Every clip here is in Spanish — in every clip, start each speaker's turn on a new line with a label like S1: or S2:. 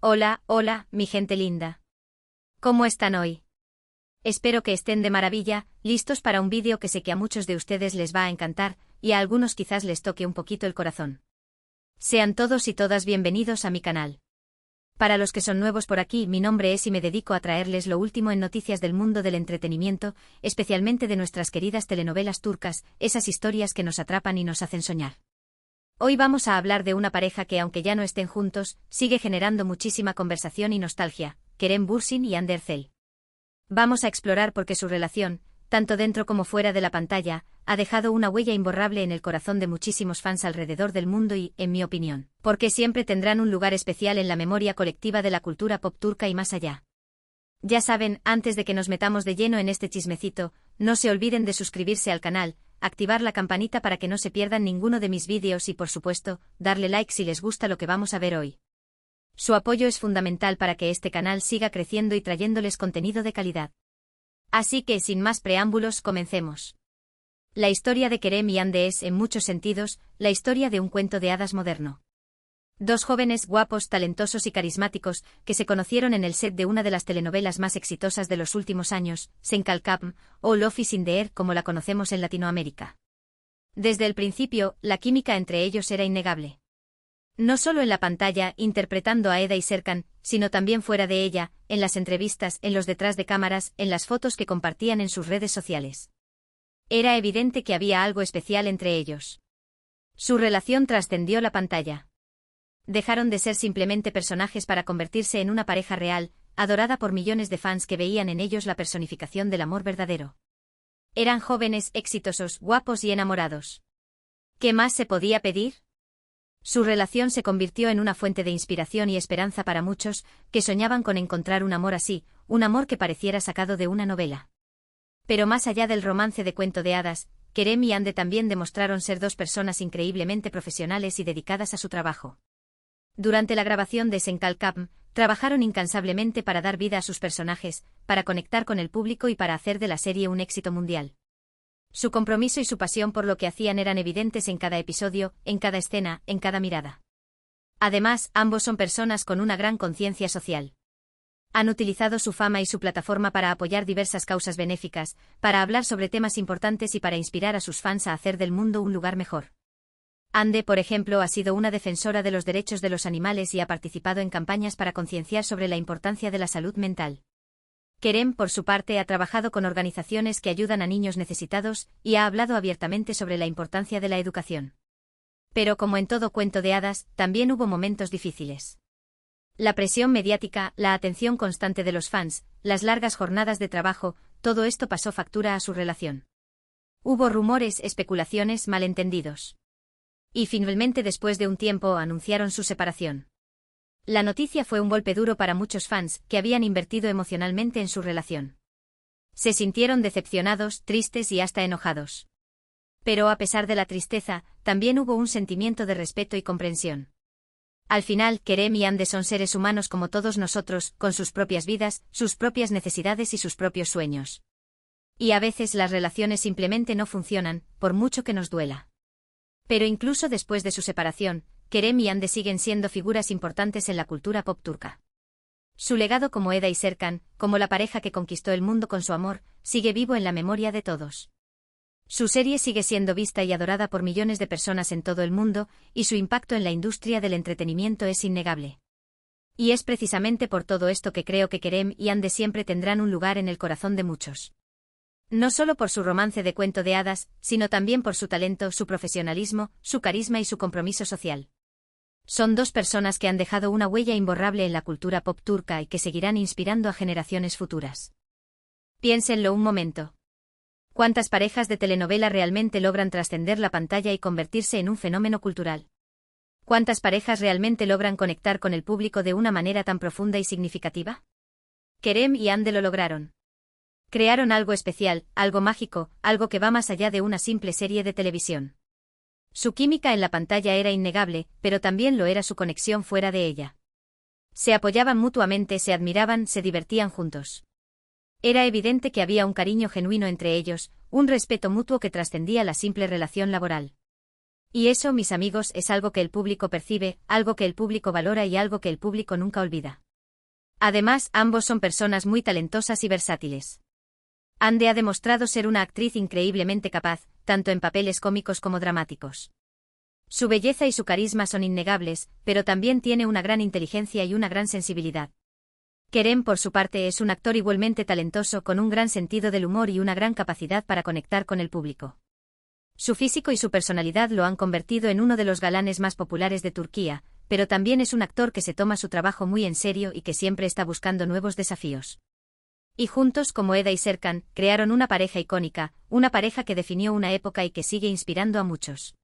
S1: Hola, hola, mi gente linda. ¿Cómo están hoy? Espero que estén de maravilla, listos para un vídeo que sé que a muchos de ustedes les va a encantar, y a algunos quizás les toque un poquito el corazón. Sean todos y todas bienvenidos a mi canal. Para los que son nuevos por aquí, mi nombre es y me dedico a traerles lo último en noticias del mundo del entretenimiento, especialmente de nuestras queridas telenovelas turcas, esas historias que nos atrapan y nos hacen soñar. Hoy vamos a hablar de una pareja que, aunque ya no estén juntos, sigue generando muchísima conversación y nostalgia, Kerem Bürsin y Hande Erçel. Vamos a explorar por qué su relación, tanto dentro como fuera de la pantalla, ha dejado una huella imborrable en el corazón de muchísimos fans alrededor del mundo y, en mi opinión, porque siempre tendrán un lugar especial en la memoria colectiva de la cultura pop turca y más allá. Ya saben, antes de que nos metamos de lleno en este chismecito, no se olviden de suscribirse al canal, activar la campanita para que no se pierdan ninguno de mis vídeos y, por supuesto, darle like si les gusta lo que vamos a ver hoy. Su apoyo es fundamental para que este canal siga creciendo y trayéndoles contenido de calidad. Así que, sin más preámbulos, comencemos. La historia de Kerem y Hande es, en muchos sentidos, la historia de un cuento de hadas moderno. Dos jóvenes guapos, talentosos y carismáticos, que se conocieron en el set de una de las telenovelas más exitosas de los últimos años, Sen Kalkapm, o Love is in the Air como la conocemos en Latinoamérica. Desde el principio, la química entre ellos era innegable. No solo en la pantalla, interpretando a Eda y Serkan, sino también fuera de ella, en las entrevistas, en los detrás de cámaras, en las fotos que compartían en sus redes sociales. Era evidente que había algo especial entre ellos. Su relación trascendió la pantalla. Dejaron de ser simplemente personajes para convertirse en una pareja real, adorada por millones de fans que veían en ellos la personificación del amor verdadero. Eran jóvenes, exitosos, guapos y enamorados. ¿Qué más se podía pedir? Su relación se convirtió en una fuente de inspiración y esperanza para muchos, que soñaban con encontrar un amor así, un amor que pareciera sacado de una novela. Pero más allá del romance de cuento de hadas, Kerem y Hande también demostraron ser dos personas increíblemente profesionales y dedicadas a su trabajo. Durante la grabación de Sen Kalkapm, trabajaron incansablemente para dar vida a sus personajes, para conectar con el público y para hacer de la serie un éxito mundial. Su compromiso y su pasión por lo que hacían eran evidentes en cada episodio, en cada escena, en cada mirada. Además, ambos son personas con una gran conciencia social. Han utilizado su fama y su plataforma para apoyar diversas causas benéficas, para hablar sobre temas importantes y para inspirar a sus fans a hacer del mundo un lugar mejor. Hande, por ejemplo, ha sido una defensora de los derechos de los animales y ha participado en campañas para concienciar sobre la importancia de la salud mental. Kerem, por su parte, ha trabajado con organizaciones que ayudan a niños necesitados y ha hablado abiertamente sobre la importancia de la educación. Pero como en todo cuento de hadas, también hubo momentos difíciles. La presión mediática, la atención constante de los fans, las largas jornadas de trabajo, todo esto pasó factura a su relación. Hubo rumores, especulaciones, malentendidos. Y finalmente, después de un tiempo, anunciaron su separación. La noticia fue un golpe duro para muchos fans, que habían invertido emocionalmente en su relación. Se sintieron decepcionados, tristes y hasta enojados. Pero a pesar de la tristeza, también hubo un sentimiento de respeto y comprensión. Al final, Kerem y Hande son seres humanos como todos nosotros, con sus propias vidas, sus propias necesidades y sus propios sueños. Y a veces las relaciones simplemente no funcionan, por mucho que nos duela. Pero incluso después de su separación, Kerem y Hande siguen siendo figuras importantes en la cultura pop turca. Su legado como Eda y Serkan, como la pareja que conquistó el mundo con su amor, sigue vivo en la memoria de todos. Su serie sigue siendo vista y adorada por millones de personas en todo el mundo, y su impacto en la industria del entretenimiento es innegable. Y es precisamente por todo esto que creo que Kerem y Hande siempre tendrán un lugar en el corazón de muchos. No solo por su romance de cuento de hadas, sino también por su talento, su profesionalismo, su carisma y su compromiso social. Son dos personas que han dejado una huella imborrable en la cultura pop turca y que seguirán inspirando a generaciones futuras. Piénsenlo un momento. ¿Cuántas parejas de telenovela realmente logran trascender la pantalla y convertirse en un fenómeno cultural? ¿Cuántas parejas realmente logran conectar con el público de una manera tan profunda y significativa? Kerem y Hande lo lograron. Crearon algo especial, algo mágico, algo que va más allá de una simple serie de televisión. Su química en la pantalla era innegable, pero también lo era su conexión fuera de ella. Se apoyaban mutuamente, se admiraban, se divertían juntos. Era evidente que había un cariño genuino entre ellos, un respeto mutuo que trascendía la simple relación laboral. Y eso, mis amigos, es algo que el público percibe, algo que el público valora y algo que el público nunca olvida. Además, ambos son personas muy talentosas y versátiles. Ande ha demostrado ser una actriz increíblemente capaz, tanto en papeles cómicos como dramáticos. Su belleza y su carisma son innegables, pero también tiene una gran inteligencia y una gran sensibilidad. Kerem, por su parte, es un actor igualmente talentoso con un gran sentido del humor y una gran capacidad para conectar con el público. Su físico y su personalidad lo han convertido en uno de los galanes más populares de Turquía, pero también es un actor que se toma su trabajo muy en serio y que siempre está buscando nuevos desafíos. Y juntos, como Eda y Serkan, crearon una pareja icónica, una pareja que definió una época y que sigue inspirando a muchos.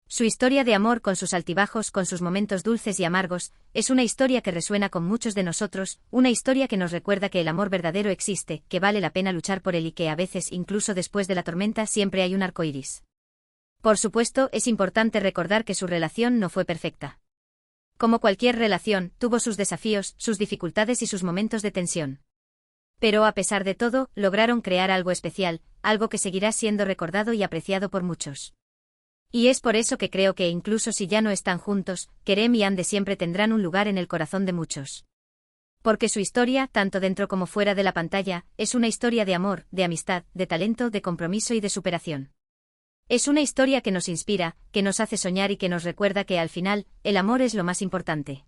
S1: Su historia de amor, con sus altibajos, con sus momentos dulces y amargos, es una historia que resuena con muchos de nosotros, una historia que nos recuerda que el amor verdadero existe, que vale la pena luchar por él y que a veces, incluso después de la tormenta, siempre hay un arco iris. Por supuesto, es importante recordar que su relación no fue perfecta. Como cualquier relación, tuvo sus desafíos, sus dificultades y sus momentos de tensión. Pero a pesar de todo, lograron crear algo especial, algo que seguirá siendo recordado y apreciado por muchos. Y es por eso que creo que incluso si ya no están juntos, Kerem y Hande siempre tendrán un lugar en el corazón de muchos. Porque su historia, tanto dentro como fuera de la pantalla, es una historia de amor, de amistad, de talento, de compromiso y de superación. Es una historia que nos inspira, que nos hace soñar y que nos recuerda que al final, el amor es lo más importante.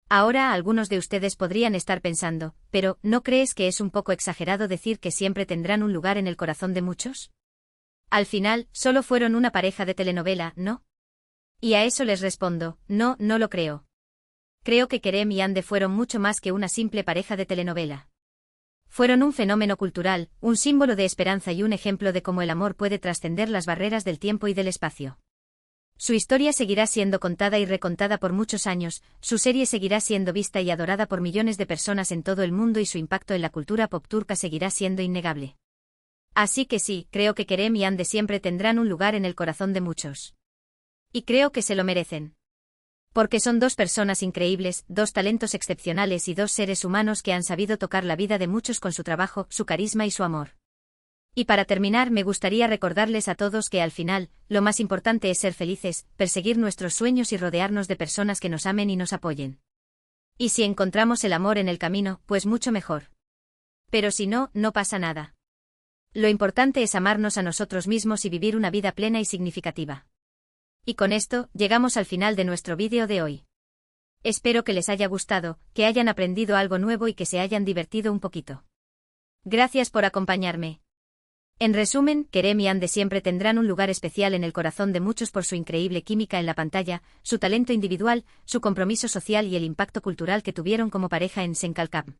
S1: Ahora algunos de ustedes podrían estar pensando, pero ¿no crees que es un poco exagerado decir que siempre tendrán un lugar en el corazón de muchos? Al final, solo fueron una pareja de telenovela, ¿no? Y a eso les respondo, no, no lo creo. Creo que Kerem y Hande fueron mucho más que una simple pareja de telenovela. Fueron un fenómeno cultural, un símbolo de esperanza y un ejemplo de cómo el amor puede trascender las barreras del tiempo y del espacio. Su historia seguirá siendo contada y recontada por muchos años, su serie seguirá siendo vista y adorada por millones de personas en todo el mundo y su impacto en la cultura pop turca seguirá siendo innegable. Así que sí, creo que Kerem y Hande siempre tendrán un lugar en el corazón de muchos. Y creo que se lo merecen. Porque son dos personas increíbles, dos talentos excepcionales y dos seres humanos que han sabido tocar la vida de muchos con su trabajo, su carisma y su amor. Y para terminar, me gustaría recordarles a todos que al final, lo más importante es ser felices, perseguir nuestros sueños y rodearnos de personas que nos amen y nos apoyen. Y si encontramos el amor en el camino, pues mucho mejor. Pero si no, no pasa nada. Lo importante es amarnos a nosotros mismos y vivir una vida plena y significativa. Y con esto, llegamos al final de nuestro vídeo de hoy. Espero que les haya gustado, que hayan aprendido algo nuevo y que se hayan divertido un poquito. Gracias por acompañarme. En resumen, Kerem y Hande siempre tendrán un lugar especial en el corazón de muchos por su increíble química en la pantalla, su talento individual, su compromiso social y el impacto cultural que tuvieron como pareja en Senkalkam.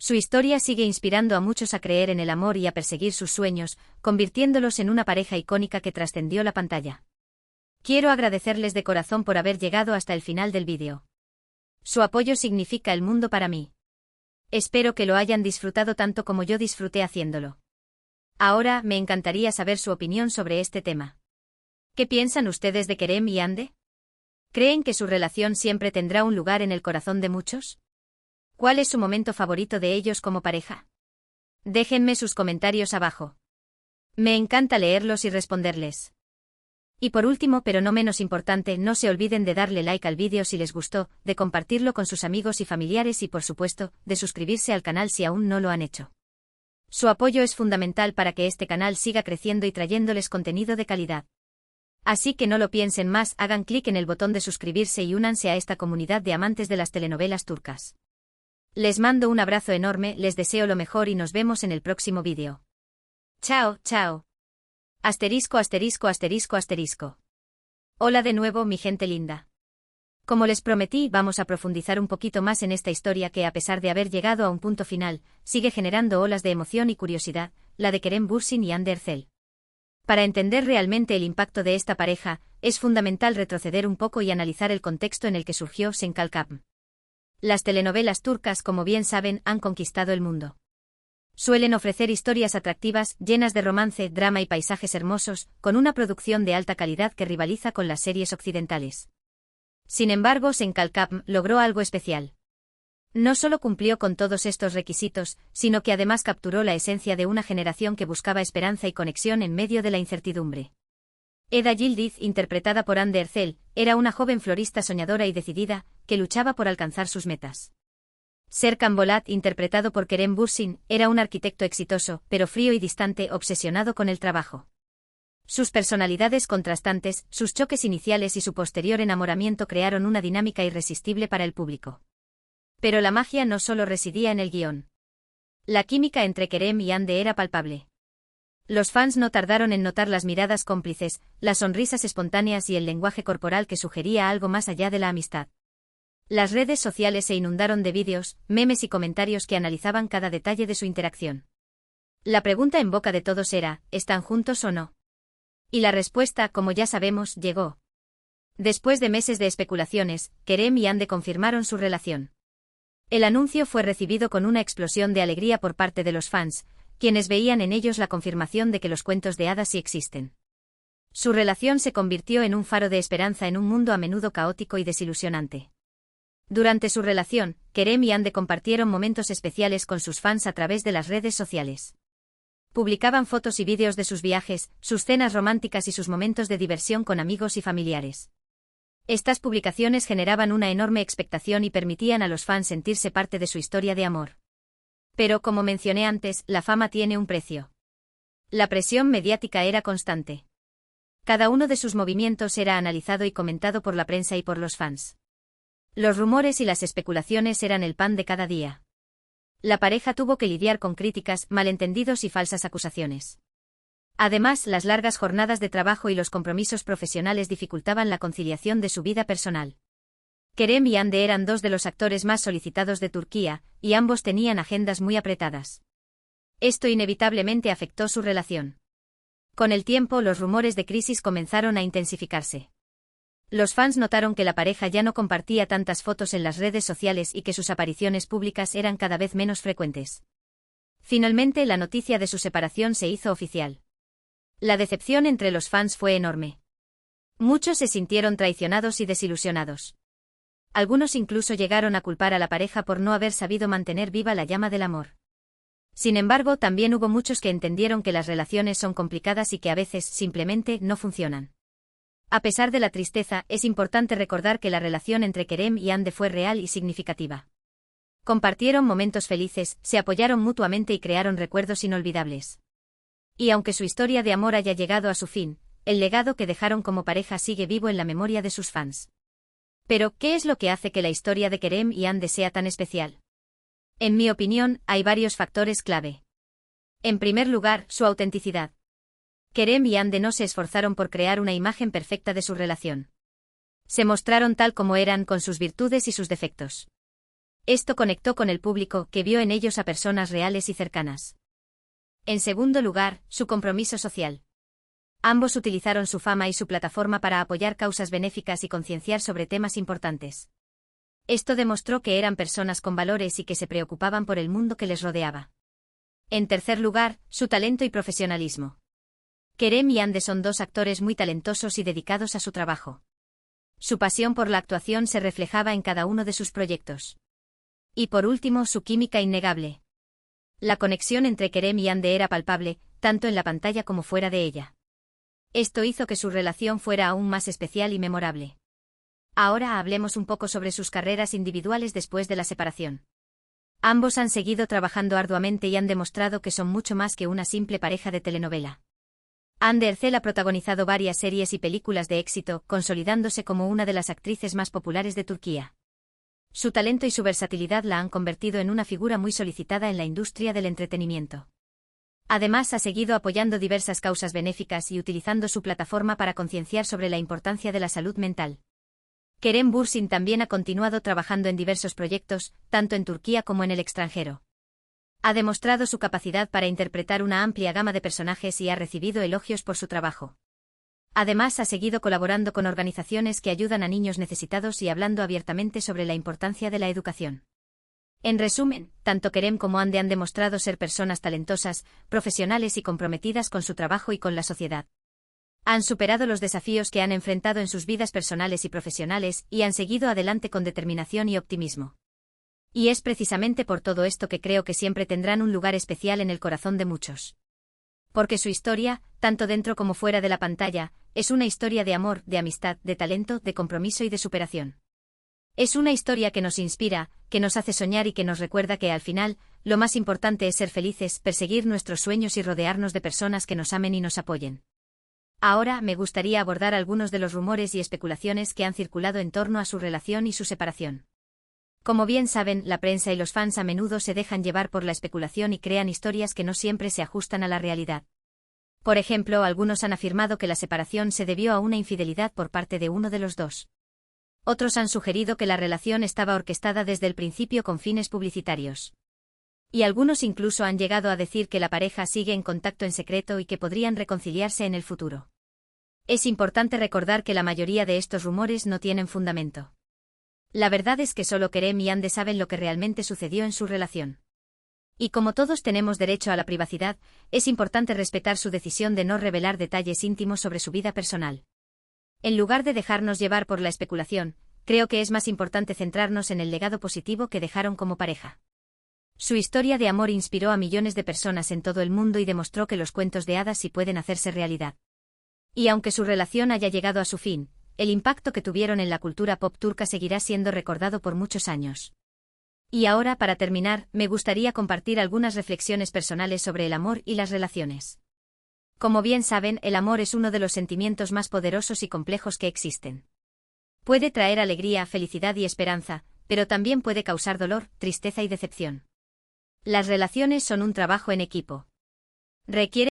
S1: Su historia sigue inspirando a muchos a creer en el amor y a perseguir sus sueños, convirtiéndolos en una pareja icónica que trascendió la pantalla. Quiero agradecerles de corazón por haber llegado hasta el final del vídeo. Su apoyo significa el mundo para mí. Espero que lo hayan disfrutado tanto como yo disfruté haciéndolo. Ahora, me encantaría saber su opinión sobre este tema. ¿Qué piensan ustedes de Kerem y Hande? ¿Creen que su relación siempre tendrá un lugar en el corazón de muchos? ¿Cuál es su momento favorito de ellos como pareja? Déjenme sus comentarios abajo. Me encanta leerlos y responderles. Y por último, pero no menos importante, no se olviden de darle like al vídeo si les gustó, de compartirlo con sus amigos y familiares y por supuesto, de suscribirse al canal si aún no lo han hecho. Su apoyo es fundamental para que este canal siga creciendo y trayéndoles contenido de calidad. Así que no lo piensen más, hagan clic en el botón de suscribirse y únanse a esta comunidad de amantes de las telenovelas turcas. Les mando un abrazo enorme, les deseo lo mejor y nos vemos en el próximo vídeo. Chao, chao. Asterisco, asterisco, asterisco, asterisco. Hola de nuevo, mi gente linda. Como les prometí, vamos a profundizar un poquito más en esta historia que, a pesar de haber llegado a un punto final, sigue generando olas de emoción y curiosidad, la de Kerem Bürsin y Hande Erçel. Para entender realmente el impacto de esta pareja, es fundamental retroceder un poco y analizar el contexto en el que surgió Senkalkam. Las telenovelas turcas, como bien saben, han conquistado el mundo. Suelen ofrecer historias atractivas, llenas de romance, drama y paisajes hermosos, con una producción de alta calidad que rivaliza con las series occidentales. Sin embargo, Senkalkam logró algo especial. No solo cumplió con todos estos requisitos, sino que además capturó la esencia de una generación que buscaba esperanza y conexión en medio de la incertidumbre. Eda Yildiz, interpretada por Anne Ercel, era una joven florista soñadora y decidida, que luchaba por alcanzar sus metas. Serkan Bolat, interpretado por Kerem Bürsin, era un arquitecto exitoso, pero frío y distante, obsesionado con el trabajo. Sus personalidades contrastantes, sus choques iniciales y su posterior enamoramiento crearon una dinámica irresistible para el público. Pero la magia no solo residía en el guión. La química entre Kerem y Hande era palpable. Los fans no tardaron en notar las miradas cómplices, las sonrisas espontáneas y el lenguaje corporal que sugería algo más allá de la amistad. Las redes sociales se inundaron de vídeos, memes y comentarios que analizaban cada detalle de su interacción. La pregunta en boca de todos era, ¿están juntos o no? Y la respuesta, como ya sabemos, llegó. Después de meses de especulaciones, Kerem y Hande confirmaron su relación. El anuncio fue recibido con una explosión de alegría por parte de los fans, quienes veían en ellos la confirmación de que los cuentos de hadas sí existen. Su relación se convirtió en un faro de esperanza en un mundo a menudo caótico y desilusionante. Durante su relación, Kerem y Hande compartieron momentos especiales con sus fans a través de las redes sociales. Publicaban fotos y vídeos de sus viajes, sus cenas románticas y sus momentos de diversión con amigos y familiares. Estas publicaciones generaban una enorme expectación y permitían a los fans sentirse parte de su historia de amor. Pero, como mencioné antes, la fama tiene un precio. La presión mediática era constante. Cada uno de sus movimientos era analizado y comentado por la prensa y por los fans. Los rumores y las especulaciones eran el pan de cada día. La pareja tuvo que lidiar con críticas, malentendidos y falsas acusaciones. Además, las largas jornadas de trabajo y los compromisos profesionales dificultaban la conciliación de su vida personal. Kerem y Hande eran dos de los actores más solicitados de Turquía, y ambos tenían agendas muy apretadas. Esto inevitablemente afectó su relación. Con el tiempo, los rumores de crisis comenzaron a intensificarse. Los fans notaron que la pareja ya no compartía tantas fotos en las redes sociales y que sus apariciones públicas eran cada vez menos frecuentes. Finalmente, la noticia de su separación se hizo oficial. La decepción entre los fans fue enorme. Muchos se sintieron traicionados y desilusionados. Algunos incluso llegaron a culpar a la pareja por no haber sabido mantener viva la llama del amor. Sin embargo, también hubo muchos que entendieron que las relaciones son complicadas y que a veces simplemente no funcionan. A pesar de la tristeza, es importante recordar que la relación entre Kerem y Hande fue real y significativa. Compartieron momentos felices, se apoyaron mutuamente y crearon recuerdos inolvidables. Y aunque su historia de amor haya llegado a su fin, el legado que dejaron como pareja sigue vivo en la memoria de sus fans. Pero, ¿qué es lo que hace que la historia de Kerem y Hande sea tan especial? En mi opinión, hay varios factores clave. En primer lugar, su autenticidad. Kerem y Hande no se esforzaron por crear una imagen perfecta de su relación. Se mostraron tal como eran, con sus virtudes y sus defectos. Esto conectó con el público, que vio en ellos a personas reales y cercanas. En segundo lugar, su compromiso social. Ambos utilizaron su fama y su plataforma para apoyar causas benéficas y concienciar sobre temas importantes. Esto demostró que eran personas con valores y que se preocupaban por el mundo que les rodeaba. En tercer lugar, su talento y profesionalismo. Kerem y Hande son dos actores muy talentosos y dedicados a su trabajo. Su pasión por la actuación se reflejaba en cada uno de sus proyectos. Y por último, su química innegable. La conexión entre Kerem y Hande era palpable, tanto en la pantalla como fuera de ella. Esto hizo que su relación fuera aún más especial y memorable. Ahora hablemos un poco sobre sus carreras individuales después de la separación. Ambos han seguido trabajando arduamente y han demostrado que son mucho más que una simple pareja de telenovela. Hande Ercel ha protagonizado varias series y películas de éxito, consolidándose como una de las actrices más populares de Turquía. Su talento y su versatilidad la han convertido en una figura muy solicitada en la industria del entretenimiento. Además, ha seguido apoyando diversas causas benéficas y utilizando su plataforma para concienciar sobre la importancia de la salud mental. Kerem Bürsin también ha continuado trabajando en diversos proyectos, tanto en Turquía como en el extranjero. Ha demostrado su capacidad para interpretar una amplia gama de personajes y ha recibido elogios por su trabajo. Además, ha seguido colaborando con organizaciones que ayudan a niños necesitados y hablando abiertamente sobre la importancia de la educación. En resumen, tanto Kerem como Hande han demostrado ser personas talentosas, profesionales y comprometidas con su trabajo y con la sociedad. Han superado los desafíos que han enfrentado en sus vidas personales y profesionales y han seguido adelante con determinación y optimismo. Y es precisamente por todo esto que creo que siempre tendrán un lugar especial en el corazón de muchos. Porque su historia, tanto dentro como fuera de la pantalla, es una historia de amor, de amistad, de talento, de compromiso y de superación. Es una historia que nos inspira, que nos hace soñar y que nos recuerda que al final, lo más importante es ser felices, perseguir nuestros sueños y rodearnos de personas que nos amen y nos apoyen. Ahora me gustaría abordar algunos de los rumores y especulaciones que han circulado en torno a su relación y su separación. Como bien saben, la prensa y los fans a menudo se dejan llevar por la especulación y crean historias que no siempre se ajustan a la realidad. Por ejemplo, algunos han afirmado que la separación se debió a una infidelidad por parte de uno de los dos. Otros han sugerido que la relación estaba orquestada desde el principio con fines publicitarios. Y algunos incluso han llegado a decir que la pareja sigue en contacto en secreto y que podrían reconciliarse en el futuro. Es importante recordar que la mayoría de estos rumores no tienen fundamento. La verdad es que solo Kerem y Hande saben lo que realmente sucedió en su relación. Y como todos tenemos derecho a la privacidad, es importante respetar su decisión de no revelar detalles íntimos sobre su vida personal. En lugar de dejarnos llevar por la especulación, creo que es más importante centrarnos en el legado positivo que dejaron como pareja. Su historia de amor inspiró a millones de personas en todo el mundo y demostró que los cuentos de hadas sí pueden hacerse realidad. Y aunque su relación haya llegado a su fin, el impacto que tuvieron en la cultura pop turca seguirá siendo recordado por muchos años. Y ahora, para terminar, me gustaría compartir algunas reflexiones personales sobre el amor y las relaciones. Como bien saben, el amor es uno de los sentimientos más poderosos y complejos que existen. Puede traer alegría, felicidad y esperanza, pero también puede causar dolor, tristeza y decepción. Las relaciones son un trabajo en equipo. Requieren